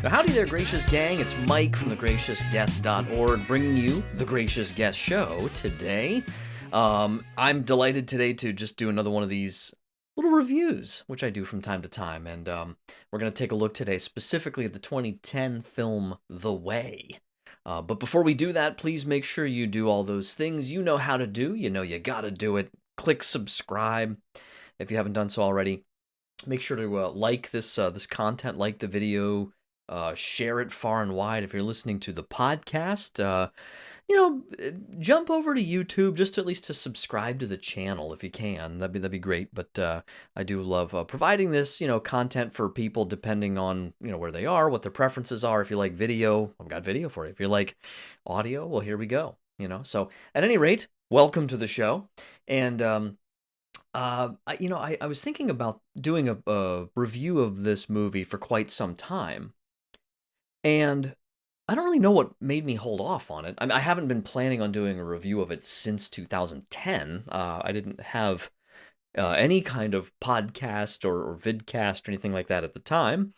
So howdy there, Gracious Gang. It's Mike from thegraciousguest.org bringing you the Gracious Guest Show today. I'm delighted today to just do another one of these little reviews, which I do from time to time. And we're going to take a look today specifically at the 2010 film The Way. But before we do that, please make sure you do all those things you know how to do. You know you got to do it. Click subscribe if you haven't done so already. Make sure to like this content, like the video, share it far and wide. If you're listening to the podcast, jump over to YouTube just to at least to subscribe to the channel if you can. That'd be great. But I do love providing this content for people depending on where they are, what their preferences are. If you like video, I've got video for you. If you like audio, well, here we go. So at any rate, welcome to the show. And I was thinking about doing a review of this movie for quite some time, and I don't really know what made me hold off on it. I haven't been planning on doing a review of it since 2010. I didn't have any kind of podcast or vidcast or anything like that at the time,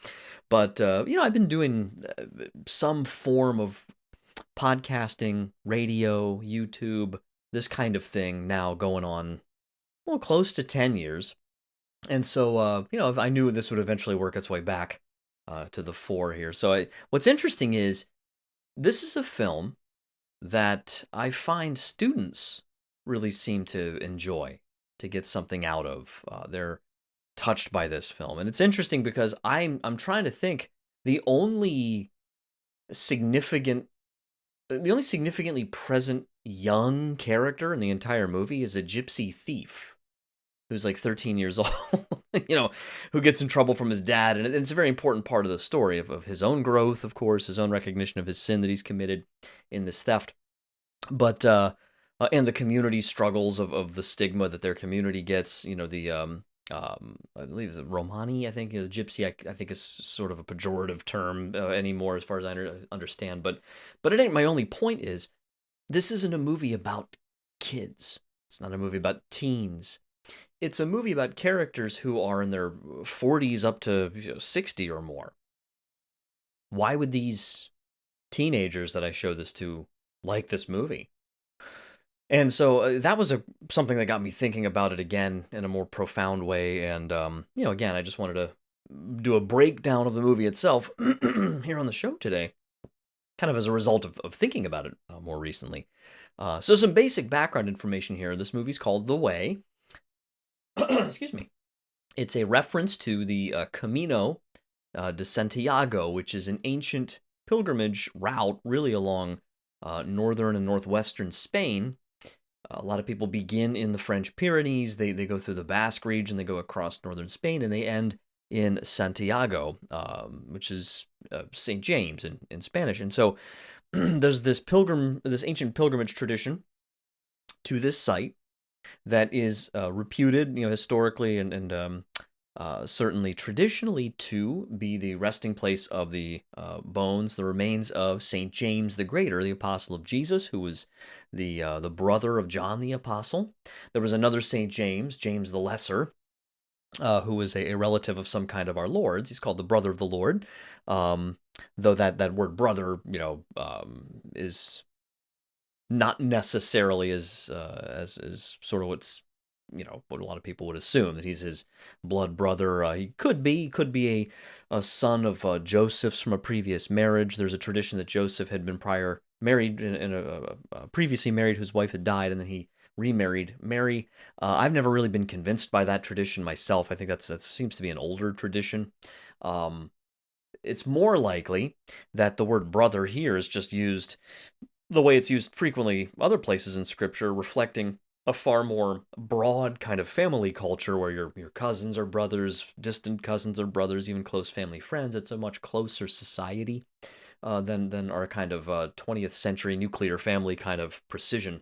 but I've been doing some form of podcasting, radio, YouTube, this kind of thing now going on, well, close to 10 years. And so, I knew this would eventually work its way back to the fore here. So what's interesting is this is a film that I find students really seem to enjoy, to get something out of. They're touched by this film. And it's interesting because I'm trying to think the only significantly present young character in the entire movie is a gypsy thief who's like 13 years old, who gets in trouble from his dad. And it's a very important part of the story of his own growth, of course, his own recognition of his sin that he's committed in this theft. But, and the community struggles of the stigma that their community gets, I believe it's Romani, I think, the gypsy, I think is sort of a pejorative term anymore as far as I understand. But it ain't. My only point is, this isn't a movie about kids. It's not a movie about teens. It's a movie about characters who are in their 40s up to 60 or more. Why would these teenagers that I show this to like this movie? And so that was something that got me thinking about it again in a more profound way. And, again, I just wanted to do a breakdown of the movie itself here on the show today, kind of as a result of thinking about it more recently. So some basic background information here. This movie's called The Way. Excuse me. It's a reference to the Camino de Santiago, which is an ancient pilgrimage route really along northern and northwestern Spain. A lot of people begin in the French Pyrenees, they go through the Basque region, they go across northern Spain, and they end in Santiago, which is St. James in Spanish. And so there's this ancient pilgrimage tradition to this site that is reputed, historically and certainly traditionally to be the resting place of the remains of St. James the Greater, the apostle of Jesus, who was the brother of John the Apostle. There was another St. James, James the Lesser, who was a relative of some kind of our Lord's. He's called the brother of the Lord, though that word brother, is not necessarily as sort of what's what a lot of people would assume, that he's his blood brother. He could be a son of Joseph's from a previous marriage. There's a tradition that Joseph had been previously married, whose wife had died, and then he remarried Mary. I've never really been convinced by that tradition myself. I think that seems to be an older tradition. It's more likely that the word brother here is just used the way it's used frequently other places in Scripture, reflecting a far more broad kind of family culture where your cousins are brothers, distant cousins are brothers, even close family friends. It's a much closer society than our kind of 20th century nuclear family kind of precision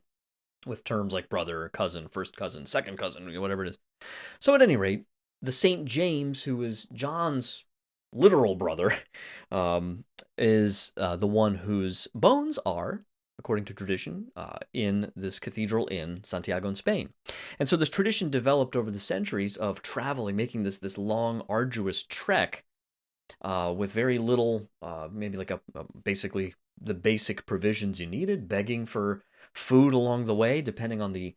with terms like brother, cousin, first cousin, second cousin, whatever it is. So at any rate, the St. James, who is John's literal brother, is the one whose bones are, according to tradition, in this cathedral in Santiago in Spain. And so this tradition developed over the centuries of traveling, making this long, arduous trek with very little, maybe like basically the basic provisions you needed, begging for food along the way, depending on the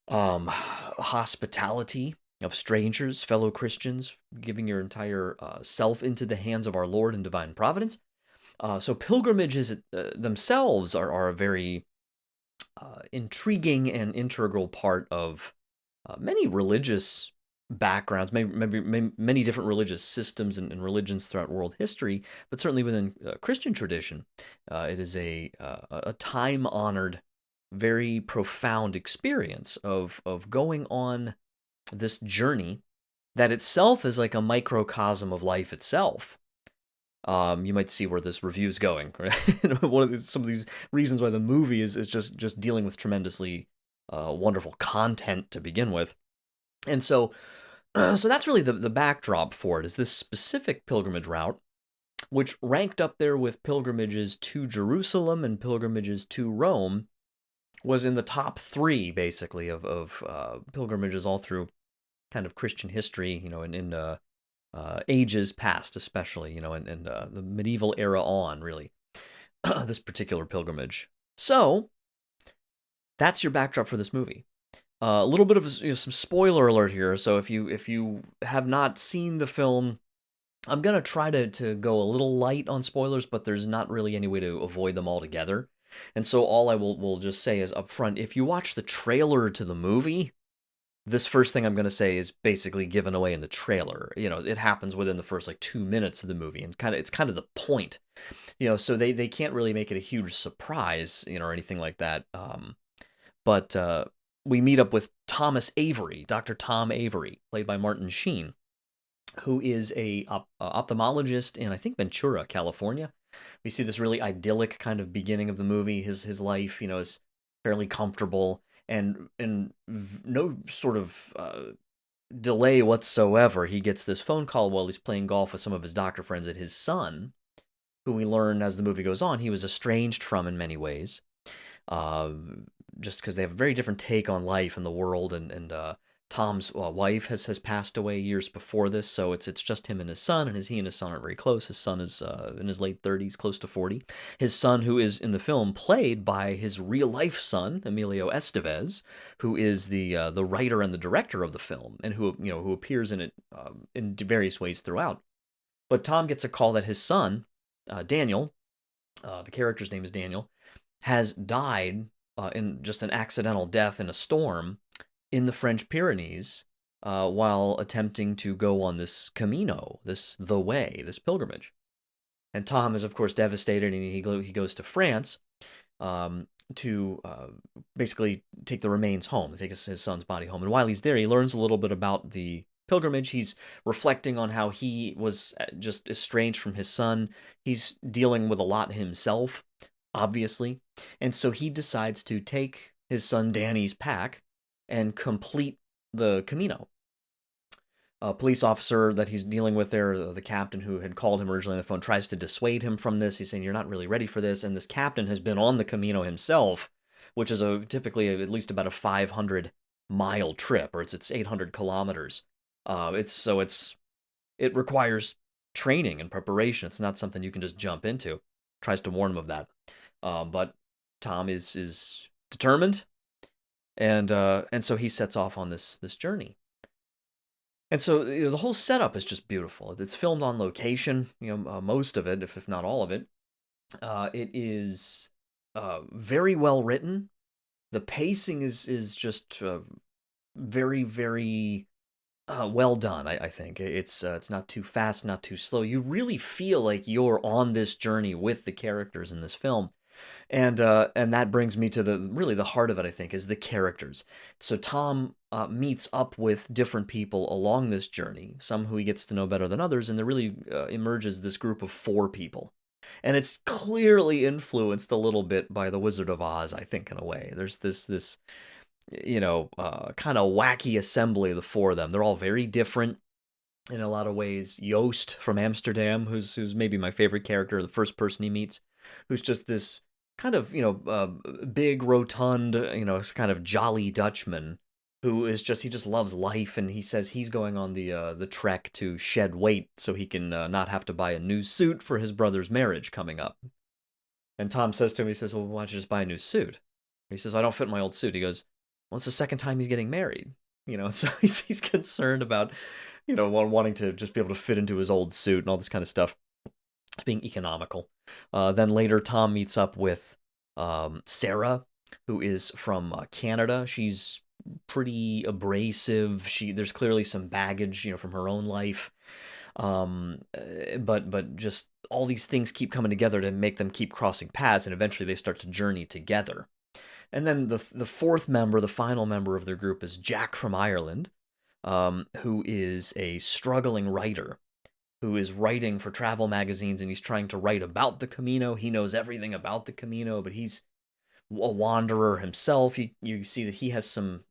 hospitality of strangers, fellow Christians, giving your entire self into the hands of our Lord and divine providence. So pilgrimages themselves are a very intriguing and integral part of many religious backgrounds, many different religious systems and religions throughout world history, but certainly within Christian tradition, it is a time honored, very profound experience of going on this journey that itself is like a microcosm of life itself. You might see where this review is going. Right? Some of these reasons why the movie is just dealing with tremendously wonderful content to begin with, and so that's really the backdrop for it. Is this specific pilgrimage route, which ranked up there with pilgrimages to Jerusalem and pilgrimages to Rome, was in the top three basically of pilgrimages all through kind of Christian history, in ages past, especially, and the medieval era on, really, this particular pilgrimage. So that's your backdrop for this movie. A little bit of some spoiler alert here. So if you have not seen the film, I'm gonna try to go a little light on spoilers, but there's not really any way to avoid them altogether. And so all I will just say is up front, if you watch the trailer to the movie, this first thing I'm going to say is basically given away in the trailer. It happens within the first like 2 minutes of the movie, and it's kind of the point. So they can't really make it a huge surprise, or anything like that. But we meet up with Thomas Avery, Dr. Tom Avery, played by Martin Sheen, who is a ophthalmologist in, I think, Ventura, California. We see this really idyllic kind of beginning of the movie. His life, is fairly comfortable, and no sort of delay whatsoever. He gets this phone call while he's playing golf with some of his doctor friends that his son, who we learn as the movie goes on, he was estranged from in many ways, just because they have a very different take on life and the world, and Tom's wife has passed away years before this, so it's just him and his son, and he and his son aren't very close. His son is in his late 30s, close to 40. His son, who is in the film played by his real life son, Emilio Estevez, who is the writer and the director of the film, and who appears in it in various ways throughout. But Tom gets a call that his son, Daniel, the character's name is Daniel, has died in just an accidental death in a storm in the French Pyrenees, while attempting to go on this Camino, the way, this pilgrimage. And Tom is, of course, devastated, and he goes to France to basically take the remains home, take his son's body home. And while he's there, he learns a little bit about the pilgrimage. He's reflecting on how he was just estranged from his son. He's dealing with a lot himself, obviously. And so he decides to take his son Danny's pack and complete the Camino. A police officer that he's dealing with there, the captain who had called him originally on the phone, tries to dissuade him from this. He's saying, you're not really ready for this. And this captain has been on the Camino himself, which is typically at least about a 500-mile trip, or it's 800 kilometers. It requires training and preparation. It's not something you can just jump into. Tries to warn him of that. But Tom is determined, and so he sets off on this journey. And so the whole setup is just beautiful. It's filmed on location, most of it, if not all of it. It is very well written. The pacing is just very, very well done. I think it's not too fast, not too slow. You really feel like you're on this journey with the characters in this film. And that brings me to the heart of it, I think, is the characters. So Tom meets up with different people along this journey, some who he gets to know better than others, and there really emerges this group of 4 people. And it's clearly influenced a little bit by The Wizard of Oz, I think, in a way. There's this kind of wacky assembly of the 4 of them. They're all very different in a lot of ways. Joost from Amsterdam, who's maybe my favorite character, the first person he meets, who's just this kind of, big, rotund, kind of jolly Dutchman, who is just he just loves life, and he says he's going on the trek to shed weight so he can not have to buy a new suit for his brother's marriage coming up. And Tom says to him, he says, "Well, why don't you just buy a new suit?" He says, "I don't fit in my old suit." He goes, "Well, it's the second time he's getting married, you know." And so he's concerned about, wanting to just be able to fit into his old suit and all this kind of stuff. It's being economical. Then later, Tom meets up with Sarah, who is from Canada. She's pretty abrasive. There's clearly some baggage, from her own life. But just all these things keep coming together to make them keep crossing paths, and eventually they start to journey together. And then the fourth member, the final member of their group, is Jack from Ireland, who is a struggling writer who is writing for travel magazines, and he's trying to write about the Camino. He knows everything about the Camino, but he's a wanderer himself. You see that he has some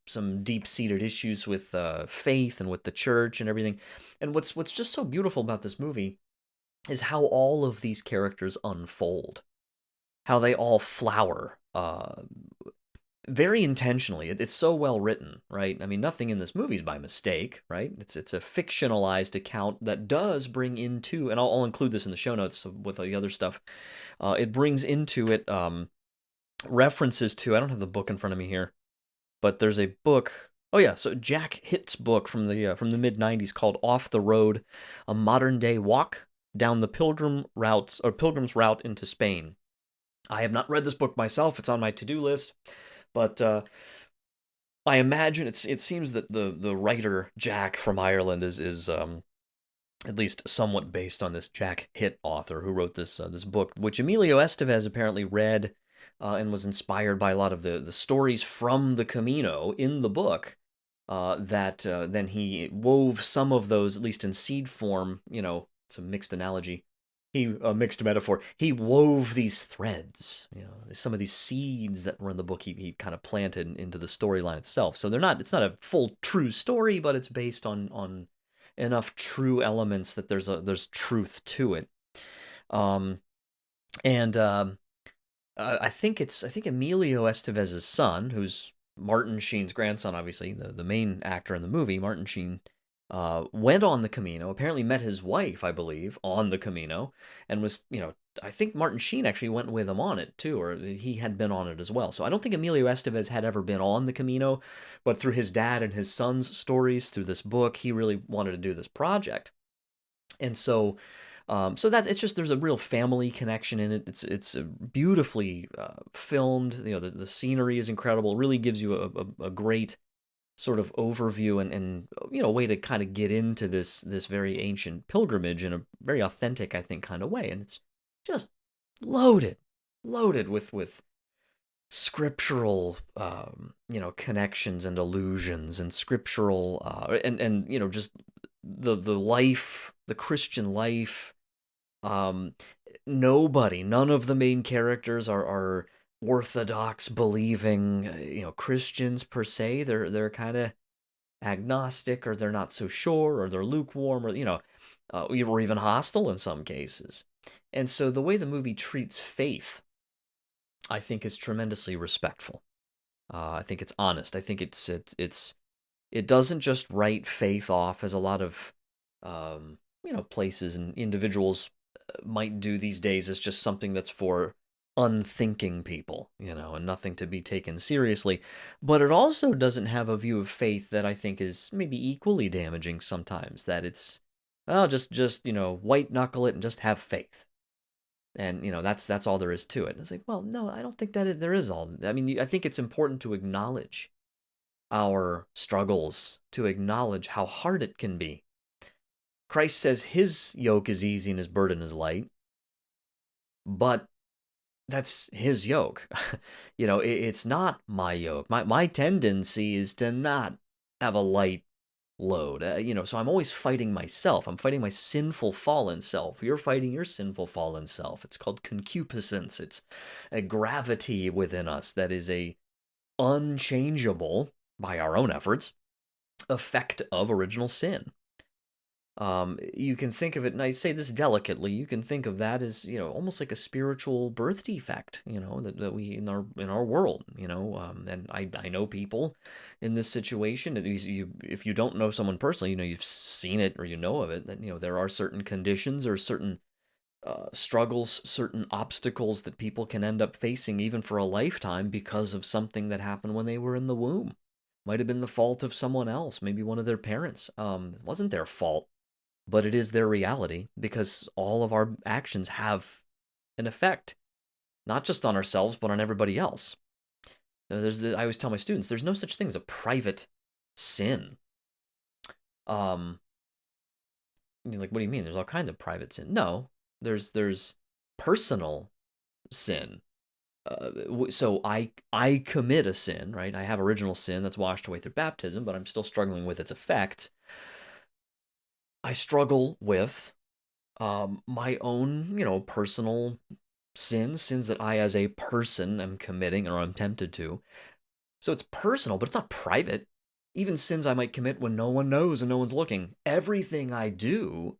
deep-seated issues with faith and with the church and everything. And what's just so beautiful about this movie is how all of these characters unfold, how they all flower very intentionally. It's so well written, right? I mean, nothing in this movie is by mistake, right? It's a fictionalized account that does bring into, and I'll include this in the show notes with the other stuff. It brings into it references to, I don't have the book in front of me here, but there's a book. Oh yeah, so Jack Hitt's book from the mid '90s called "Off the Road: A Modern Day Walk Down the Pilgrim's Route into Spain." I have not read this book myself. It's on my to-do list, but I imagine it seems that the writer Jack from Ireland is at least somewhat based on this Jack Hitt author who wrote this book, which Emilio Estevez apparently read and was inspired by a lot of the stories from the Camino in the book. That then he wove some of those, at least in seed form. It's a mixed analogy. A mixed metaphor. He wove these threads, some of these seeds that were in the book. He kind of planted into the storyline itself. So it's not a full true story, but it's based on enough true elements that there's truth to it. I think Emilio Estevez's son, who's Martin Sheen's grandson, obviously the main actor in the movie, Martin Sheen, went on the Camino. Apparently met his wife, I believe, on the Camino, and was, I think Martin Sheen actually went with him on it too, or he had been on it as well. So I don't think Emilio Estevez had ever been on the Camino, but through his dad and his son's stories, through this book, he really wanted to do this project. And so that it's just, there's a real family connection in it. It's beautifully filmed. The scenery is incredible. It really gives you a great sort of overview and way to kind of get into this very ancient pilgrimage in a very authentic, I think, kind of way. And it's just loaded with scriptural connections and allusions, and scriptural and just the Christian life. None of the main characters are orthodox believing, Christians per se. They're kind of agnostic, or they're not so sure, or they're lukewarm, or even hostile in some cases. And so the way the movie treats faith, I think, is tremendously respectful. I think it's honest. I think it doesn't just write faith off as a lot of places and individuals might do these days, as just something that's for unthinking people, and nothing to be taken seriously. But it also doesn't have a view of faith that I think is maybe equally damaging sometimes, that it's, just white knuckle it and just have faith. And, that's all there is to it. And it's like, well, no, I don't think that there is all. I mean, I think it's important to acknowledge our struggles, to acknowledge how hard it can be. Christ says his yoke is easy and his burden is light, but that's his yoke. It's not my yoke. My tendency is to not have a light load. So I'm always fighting myself. I'm fighting my sinful fallen self. You're fighting your sinful fallen self. It's called concupiscence. It's a gravity within us that is a unchangeable, by our own efforts, effect of original sin. You can think of it, and I say this delicately, you can think of that as, almost like a spiritual birth defect, that we in our world, and I know people in this situation. At least if you don't know someone personally, you've seen it or you know of it, that there are certain conditions or certain struggles, certain obstacles that people can end up facing even for a lifetime because of something that happened when they were in the womb. Might have been the fault of someone else, maybe one of their parents. It wasn't their fault, but it is their reality because all of our actions have an effect, not just on ourselves, but on everybody else. I always tell my students, there's no such thing as a private sin. Um, you're like, what do you mean? There's all kinds of private sin. No, there's personal sin. So I commit a sin, right? I have original sin that's washed away through baptism, but I'm still struggling with its effect. I struggle with my own, personal sins that I as a person am committing or I'm tempted to. So it's personal, but it's not private. Even sins I might commit when no one knows and no one's looking. Everything I do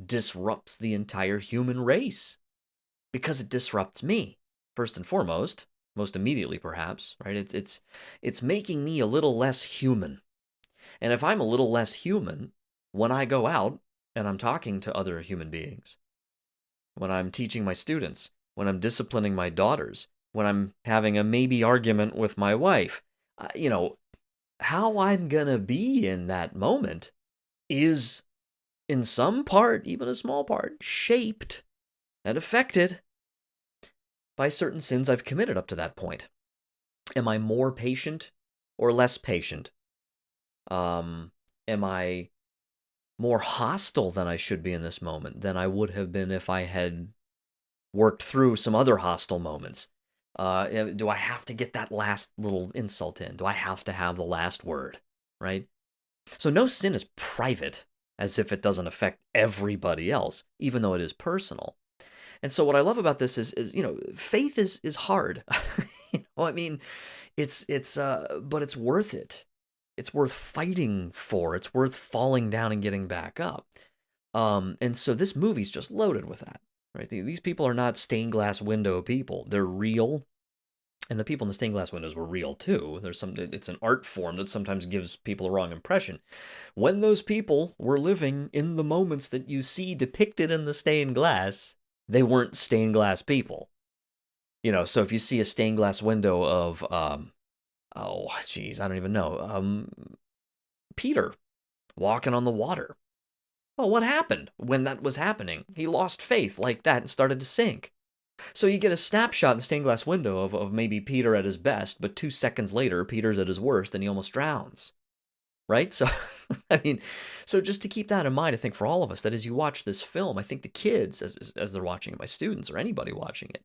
disrupts the entire human race because it disrupts me, first and foremost, most immediately perhaps, right? It's making me a little less human. And if I'm a little less human when I go out and I'm talking to other human beings, when I'm teaching my students, when I'm disciplining my daughters, when I'm having a maybe argument with my wife, how I'm gonna be in that moment is, in some part, even a small part, shaped and affected by certain sins I've committed up to that point. Am I more patient or less patient? Am I more hostile than I should be in this moment than I would have been if I had worked through some other hostile moments? Do I have to get that last little insult in? Do I have to have the last word? Right? So no sin is private, as if it doesn't affect everybody else, even though it is personal. And so what I love about this is faith is hard. I mean, but it's worth it. It's worth fighting for. It's worth falling down and getting back up. And so this movie's just loaded with that, right? These people are not stained glass window people. They're real, and the people in the stained glass windows were real too. It's an art form that sometimes gives people a wrong impression. When those people were living in the moments that you see depicted in the stained glass, they weren't stained glass people. So if you see a stained glass window of, oh, geez, I don't even know, Peter walking on the water. Well, what happened when that was happening? He lost faith like that and started to sink. So you get a snapshot in the stained glass window of maybe Peter at his best, but 2 seconds later, Peter's at his worst and he almost drowns. Right? So, I mean, so just to keep that in mind, I think for all of us, that as you watch this film, I think the kids, as they're watching it, my students or anybody watching it,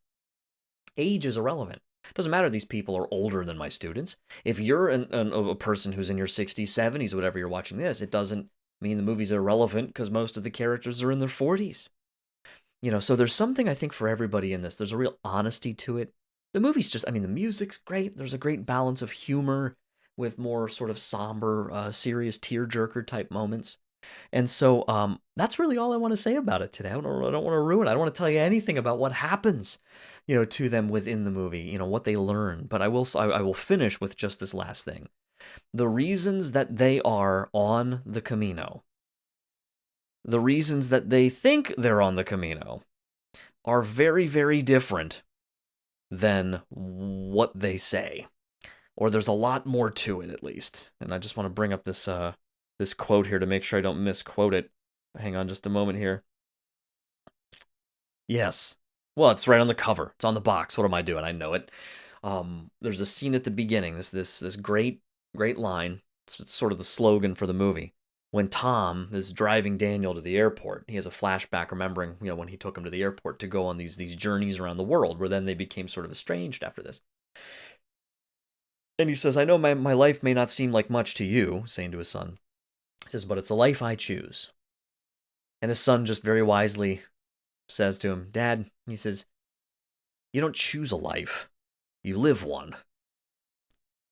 age is irrelevant. It doesn't matter if these people are older than my students. If you're a person who's in your 60s, 70s, whatever you're watching this, it doesn't mean the movie's irrelevant because most of the characters are in their 40s. So there's something I think for everybody in this. There's a real honesty to it. The movie's just, the music's great. There's a great balance of humor with more sort of somber, serious tearjerker type moments. And so that's really all I want to say about it today. I don't want to ruin it. I don't want to tell you anything about what happens, to them within the movie, what they learn. But I will finish with just this last thing. The reasons that they are on the Camino, the reasons that they think they're on the Camino, are very, very different than what they say. Or there's a lot more to it, at least. And I just want to bring up this quote here to make sure I don't misquote it. Hang on just a moment here. Yes. Well, it's right on the cover. It's on the box. What am I doing? I know it. There's a scene at the beginning. This great line. It's sort of the slogan for the movie. When Tom is driving Daniel to the airport, he has a flashback remembering, when he took him to the airport to go on these journeys around the world, where then they became sort of estranged after this. And he says, I know my life may not seem like much to you, saying to his son. He says, but it's a life I choose. And his son just very wisely says to him, Dad, he says, you don't choose a life, you live one.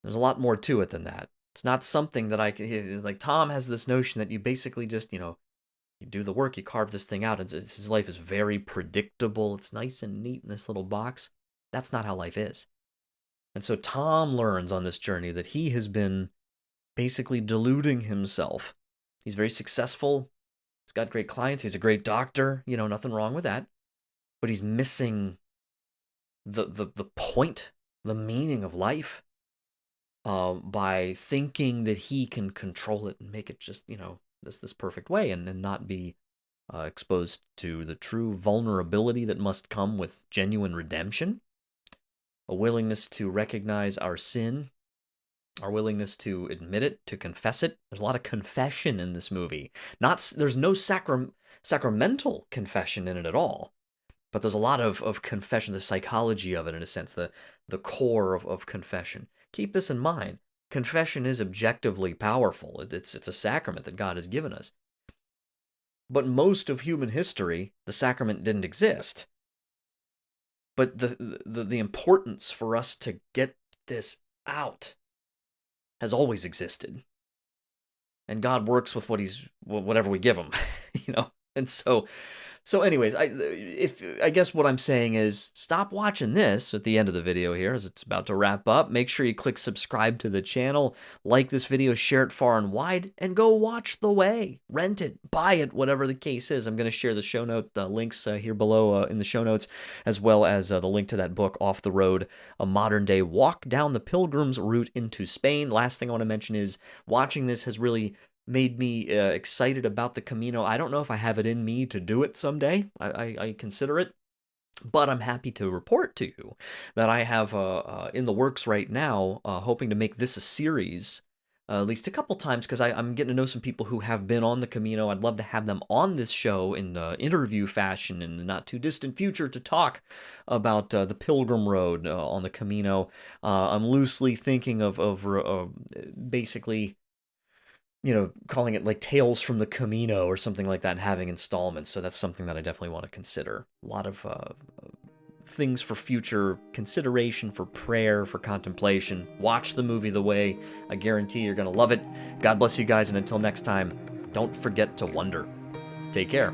There's a lot more to it than that. It's not something that I can, like Tom has this notion that you basically just, you You do the work, you carve this thing out, and his life is very predictable. It's nice and neat in this little box. That's not how life is. And so Tom learns on this journey that he has been basically deluding himself. He's very successful. He's got great clients. He's a great doctor. Nothing wrong with that. But he's missing the point, the meaning of life, by thinking that he can control it and make it just, this perfect way, and not be exposed to the true vulnerability that must come with genuine redemption, a willingness to recognize our sin, our willingness to admit it, to confess it. There's a lot of confession in this movie. There's no sacramental confession in it at all, but there's a lot of confession, the psychology of it, in a sense, the core of confession. Keep this in mind. Confession is objectively powerful. It's a sacrament that God has given us. But most of human history, the sacrament didn't exist. But the importance for us to get this out has always existed. And God works with whatever we give him, And so anyways, I guess what I'm saying is stop watching this at the end of the video here as it's about to wrap up. Make sure you click subscribe to the channel, like this video, share it far and wide, and go watch The Way. Rent it, buy it, whatever the case is. I'm going to share the show note links here below in the show notes, as well as the link to that book, Off the Road, a modern day walk down the pilgrim's route into Spain. Last thing I want to mention is watching this has really made me excited about the Camino. I don't know if I have it in me to do it someday. I consider it. But I'm happy to report to you that I have in the works right now, hoping to make this a series at least a couple times, because I'm getting to know some people who have been on the Camino. I'd love to have them on this show in interview fashion in the not too distant future to talk about the Pilgrim Road on the Camino. I'm loosely thinking of basically, calling it like Tales from the Camino or something like that, and having installments. So that's something that I definitely want to consider. A lot of things for future consideration, for prayer, for contemplation. Watch the movie The Way. I guarantee you're going to love it. God bless you guys, and until next time, don't forget to wonder. Take care.